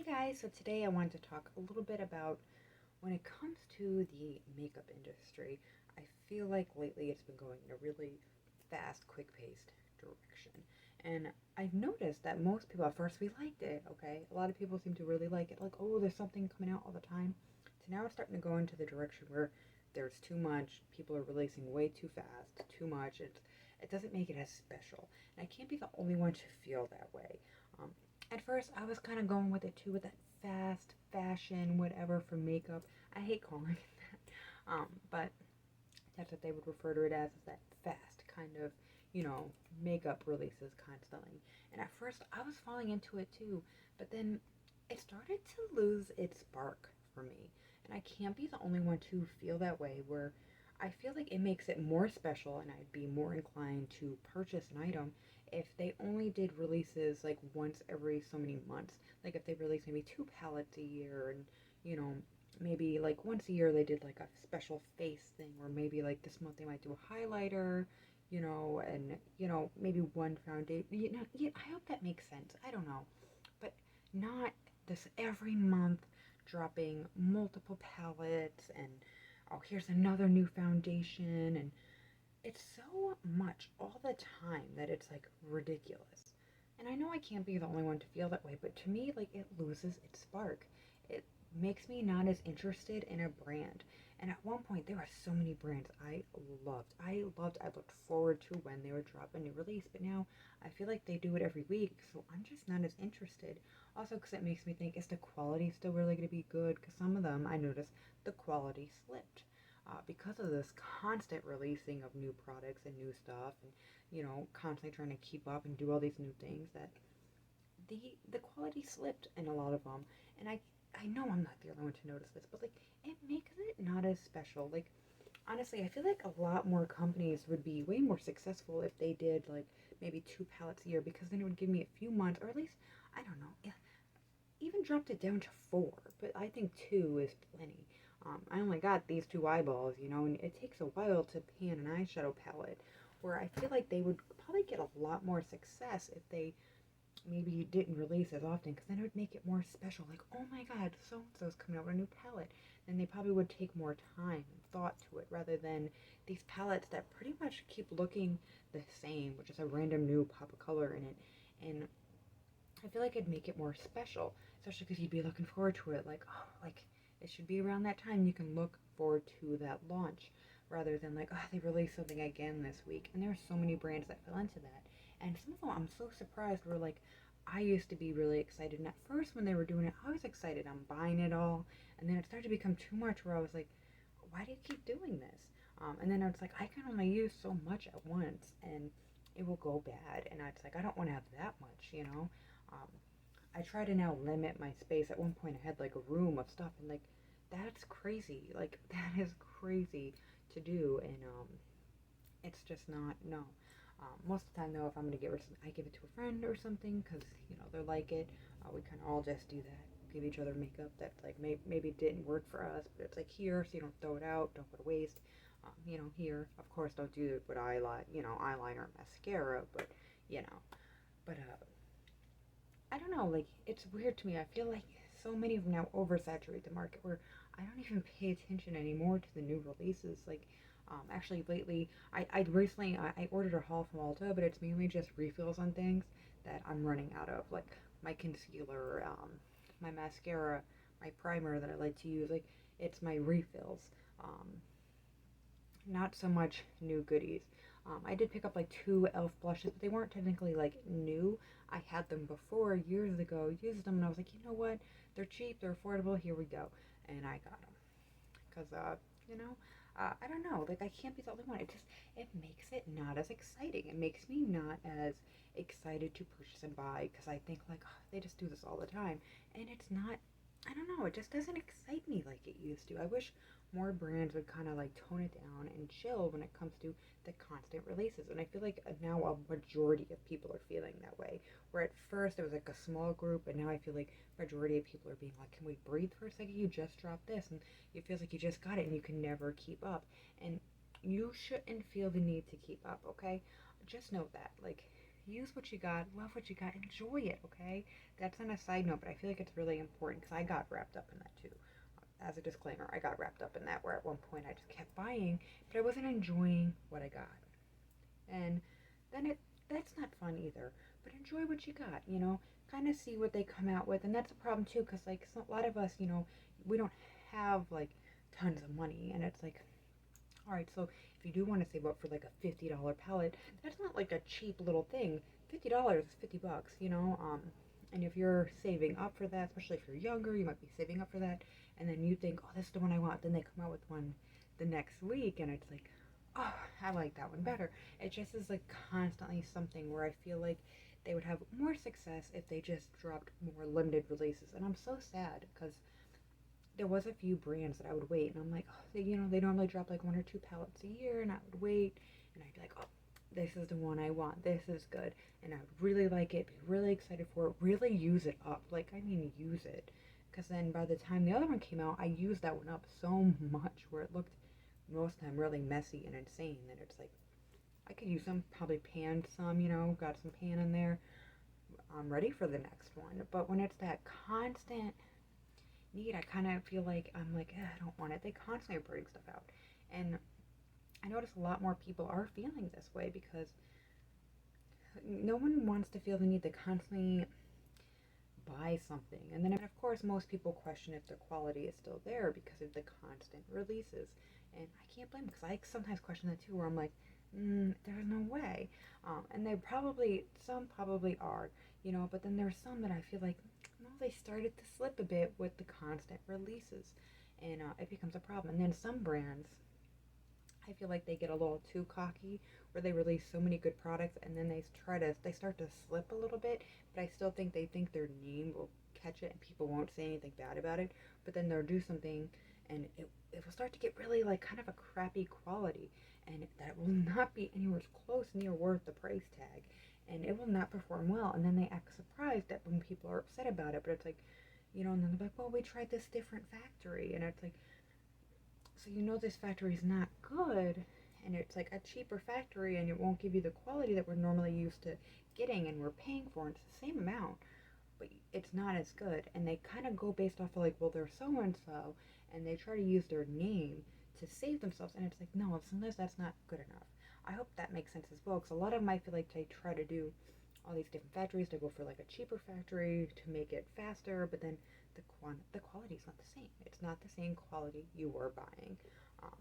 Guys, so today I wanted to talk a little bit about when it comes to the makeup industry. I feel like lately it's been going in a really fast, quick paced direction. And I've noticed that most people, at first we liked it, okay? A lot of people seem to really like it, like, oh, there's something coming out all the time. So now it's starting to go into the direction where there's too much, people are releasing way too fast, too much. It doesn't make it as special. And I can't be the only one to feel that way. Um, at first, I was kind of going with it too, with that fast fashion, whatever for makeup. I hate calling it that. But that's what they would refer to it as, is that fast kind of, makeup releases constantly. And at first, I was falling into it too, but then it started to lose its spark for me. And I can't be the only one to feel that way, where I feel like it makes it more special and I'd be more inclined to purchase an item if they only did releases like once every so many months. Like if they released maybe two palettes a year and, you know, maybe like once a year they did like a special face thing, or maybe like this month they might do a highlighter, and maybe one foundation. Yeah, I hope that makes sense. I don't know, but not this every month dropping multiple palettes and oh, here's another new foundation, and it's so much all the time that it's like ridiculous. And I know I can't be the only one to feel that way, but to me, like, it loses its spark. It makes me not as interested in a brand. And at one point, there were so many brands I loved. I looked forward to when they would drop a new release, but now I feel like they do it every week, so I'm just not as interested. Also, because it makes me think, is the quality still really going to be good? Because some of them, I noticed, the quality slipped. Because of this constant releasing of new products and new stuff, and constantly trying to keep up and do all these new things, that the quality slipped in a lot of them. And I know I'm not the only one to notice this, but like, it makes it not as special. Like, honestly, I feel like a lot more companies would be way more successful if they did like maybe two palettes a year, because then it would give me a few months, or at least, I don't know, yeah, even dropped it down to four, but I think two is plenty. I only got these two eyeballs, and it takes a while to pan an eyeshadow palette, where I feel like they would probably get a lot more success if they maybe didn't release as often, because then it would make it more special. Like, oh my god, so and so's coming out with a new palette. Then they probably would take more time and thought to it, rather than these palettes that pretty much keep looking the same, with just a random new pop of color in it. And I feel like it'd make it more special, especially because you'd be looking forward to it. Like, oh, like it should be around that time. You can look forward to that launch, rather than like, oh, they released something again this week. And there are so many brands that fell into that. And some of them I'm so surprised were like, I used to be really excited. And at first, when they were doing it, I was excited. I'm buying it all. And then it started to become too much, where I was like, why do you keep doing this? And then it's like, I can only use so much at once, and it will go bad. And it's like, I don't want to have that much. Um, I try to now limit my space. At one point, I had like a room of stuff, and like, that's crazy. Like, that is crazy to do, and it's just not, no. Most of the time, though, if I'm gonna get rid of something, I give it to a friend or something, because they like it. We kind of all just do that. Give each other makeup that like maybe didn't work for us, but it's like, here, so you don't throw it out, don't go to waste. Here, of course, don't do it with eyeliner, or mascara, but you know, but I don't know, like, it's weird to me. I feel like so many of them now oversaturate the market, where I don't even pay attention anymore to the new releases. Like, actually, lately, I recently, I ordered a haul from Ulta, but it's mainly just refills on things that I'm running out of, like my concealer, my mascara, my primer that I like to use. Like, it's my refills. Um, Not so much new goodies. I did pick up like two e.l.f. blushes, but they weren't technically like new. I had them before years ago, used them, and I was like, you know what? They're cheap, they're affordable. Here we go, and I got them because I don't know. Like, I can't be the only one. It makes it not as exciting. It makes me not as excited to purchase and buy, because I think like, oh, they just do this all the time, and it's not. I don't know. It just doesn't excite me like it used to. I wish more brands would kind of like tone it down and chill when it comes to the constant releases. And I feel like now a majority of people are feeling that way. Where at first it was like a small group, and now I feel like majority of people are being like, can we breathe for a second? You just dropped this, and it feels like you just got it, and you can never keep up. And you shouldn't feel the need to keep up, okay? Just note that, like, use what you got, love what you got, enjoy it, okay? That's on a side note, but I feel like it's really important because I got wrapped up in that too. As a disclaimer, I got wrapped up in that where at one point I just kept buying, but I wasn't enjoying what I got. And then that's not fun either. But enjoy what you got, kind of see what they come out with. And that's a problem too, because like a lot of us, we don't have like tons of money, and it's like, all right, so if you do want to save up for like a $50 palette, that's not like a cheap little thing. $50 is $50, and if you're saving up for that, especially if you're younger, you might be saving up for that, and then you think, oh, this is the one I want. Then they come out with one the next week, and it's like, oh, I like that one better. It just is like constantly something where I feel like they would have more success if they just dropped more limited releases. And I'm so sad because there was a few brands that I would wait, and I'm like, oh, they normally drop like 1 or 2 palettes a year, and I would wait, and I'd be like, oh, this is the one I want. This is good, and I would really like it, be really excited for it, really use it up. Like, I mean, use it, because then by the time the other one came out, I used that one up so much where it looked most of the time really messy and insane that it's like I could use them, probably panned some, got some pan in there. I'm ready for the next one. But when it's that constant need, I kind of feel like I'm like, I don't want it. They constantly are putting stuff out. And I notice a lot more people are feeling this way because no one wants to feel the need to constantly buy something. And then, of course, most people question if the quality is still there because of the constant releases. And I can't blame them because I sometimes question that too, where I'm like, there's no way. And some probably are, but then there's some that I feel like, no, they started to slip a bit with the constant releases. And it becomes a problem. And then some brands, I feel like they get a little too cocky where they release so many good products and then they start to slip a little bit, but I still think they think their name will catch it and people won't say anything bad about it, but then they'll do something and it will start to get really like kind of a crappy quality, and that will not be anywhere close near worth the price tag, and it will not perform well, and then they act surprised that when people are upset about it, but it's like, and then they're like, well, we tried this different factory, and it's like, so this factory is not good, and it's like a cheaper factory, and it won't give you the quality that we're normally used to getting and we're paying for, and it's the same amount, but it's not as good. And they kind of go based off of like, well, they're so and so, and they try to use their name to save themselves, and it's like, no, sometimes that's not good enough. I hope that makes sense as well, because a lot of them I feel like they try to do all these different factories to go for like a cheaper factory to make it faster, but then the quality is not the same. It's not the same quality you were buying. Um,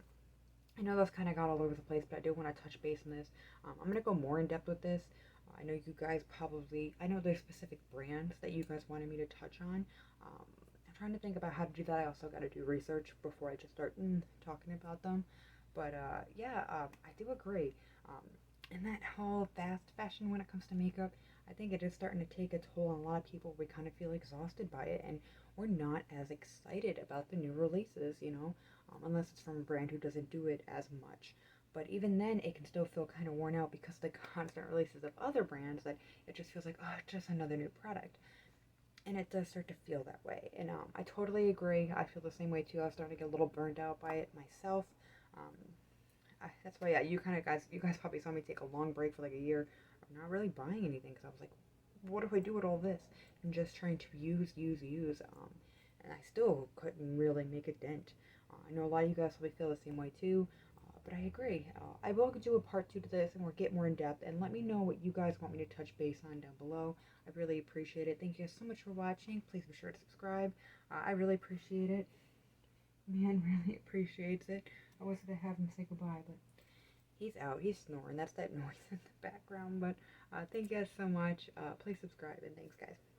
I know that's kind of got all over the place, but I do want to touch base on this. I'm going to go more in depth with this. I know you guys I know there's specific brands that you guys wanted me to touch on. I'm trying to think about how to do that. I also got to do research before I just start talking about them. But I do agree. And that whole fast fashion when it comes to makeup, I think it is starting to take a toll on a lot of people. We kind of feel exhausted by it, and we're not as excited about the new releases, unless it's from a brand who doesn't do it as much. But even then, it can still feel kind of worn out because the constant releases of other brands that it just feels like, oh, it's just another new product. And it does start to feel that way. And I totally agree. I feel the same way too. I was starting to get a little burned out by it myself. Um, that's why, yeah, you guys probably saw me take a long break for like a year of not really buying anything because I was like, what do I do with all this? I'm just trying to use. And I still couldn't really make a dent. I know a lot of you guys probably feel the same way too, but I agree. I will do a part 2 to this and we'll get more in depth, and let me know what you guys want me to touch base on down below. I really appreciate it. Thank you so much for watching. Please be sure to subscribe. I really appreciate it. Man really appreciates it. I was going to have him say goodbye, but he's out. He's snoring. That's that noise in the background. But thank you guys so much. Please subscribe, and thanks, guys.